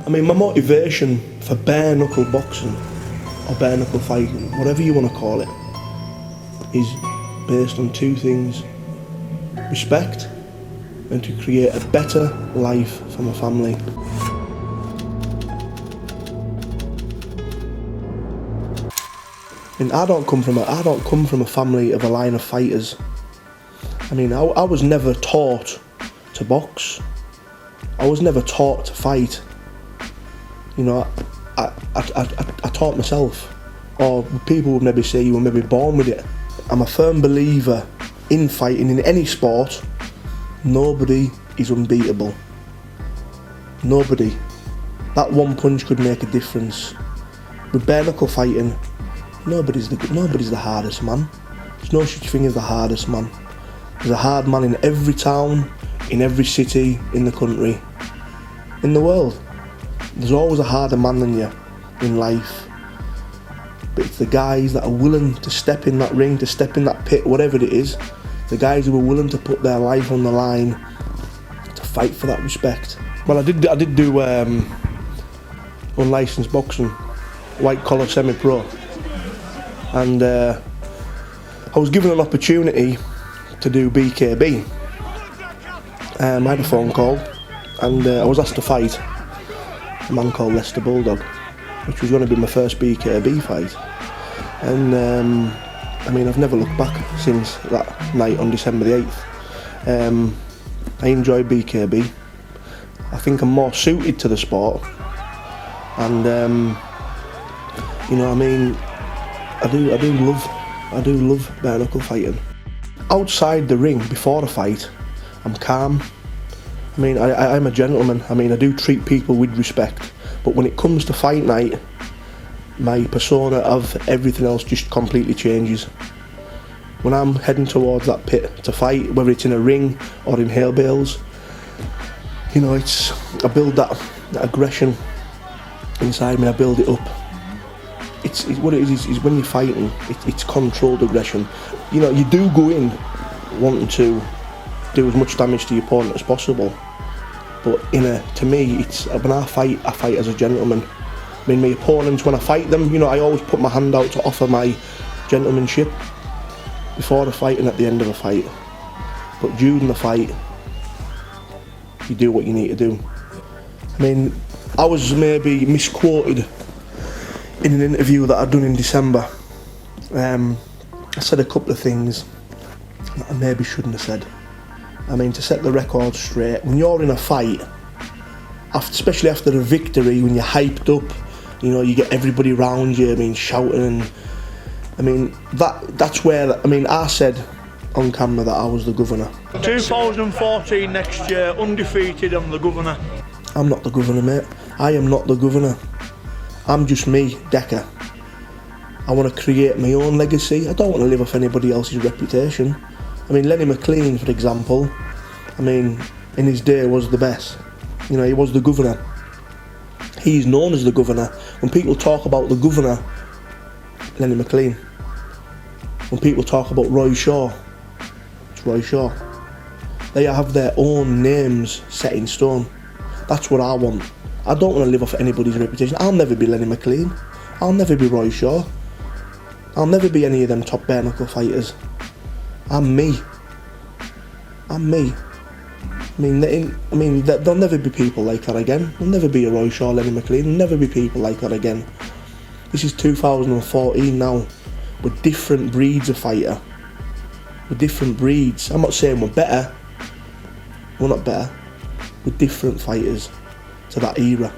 I mean, my motivation for bare knuckle boxing, or bare knuckle fighting, whatever you want to call it, is based on two things: respect, and to create a better life for my family. I mean, I don't come from a family of a line of fighters. I mean, I was never taught to box. I was never taught to fight. You know, I taught myself, or people would maybe say you were maybe born with it. I'm a firm believer in fighting in any sport. Nobody is unbeatable. Nobody. That one punch could make a difference. With bare knuckle fighting, nobody's the hardest man. There's no such thing as the hardest man. There's a hard man in every town, in every city, in the country, in the world. There's always a harder man than you in life. But it's the guys that are willing to step in that ring, to step in that pit, whatever it is, the guys who are willing to put their life on the line to fight for that respect. Well, I did do unlicensed boxing, white collar semi-pro, and I was given an opportunity to do BKB. I had a phone call, and I was asked to fight a man called Leicester Bulldog, which was going to be my first BKB fight. And I mean, I've never looked back since that night on December the 8th. I enjoy BKB. I think I'm more suited to the sport, and you know, I mean, I do love bare knuckle fighting. Outside the ring, before the fight, I'm calm. I mean, I'm a gentleman. I mean, I do treat people with respect. But when it comes to fight night, my persona of everything else just completely changes. When I'm heading towards that pit to fight, whether it's in a ring or in hail bales, you know, I build that aggression inside me. I build it up. It's what it is when you're fighting, it's controlled aggression. You know, you do go in wanting to do as much damage to your opponent as possible, but to me, it's when I fight as a gentleman. I mean, my opponents, when I fight them, you know, I always put my hand out to offer my gentlemanship before the fight and at the end of a fight. But during the fight, you do what you need to do. I mean, I was maybe misquoted in an interview that I'd done in December. I said a couple of things that I maybe shouldn't have said. I mean, to set the record straight, when you're in a fight, especially after a victory, when you're hyped up, you know, you get everybody around you, I mean, shouting, and I mean, that's where, I mean, I said on camera that I was the governor. 2014 next year, undefeated, I'm the governor. I'm not the governor, mate. I am not the governor. I'm just me, Decca. I want to create my own legacy. I don't want to live off anybody else's reputation. I mean, Lenny McLean, for example, I mean, in his day was the best. You know, he was the governor. He's known as the governor. When people talk about the governor, Lenny McLean. When people talk about Roy Shaw, it's Roy Shaw. They have their own names set in stone. That's what I want. I don't want to live off anybody's reputation. I'll never be Lenny McLean. I'll never be Roy Shaw. I'll never be any of them top bare knuckle fighters. I'm me. I'm me. I mean, there'll never be people like that again. There'll never be a Roy Shaw, Lenny McLean. There'll never be people like that again. This is 2014 now. We're different breeds of fighter. We're different breeds. I'm not saying we're better. We're not better. We're different fighters to that era.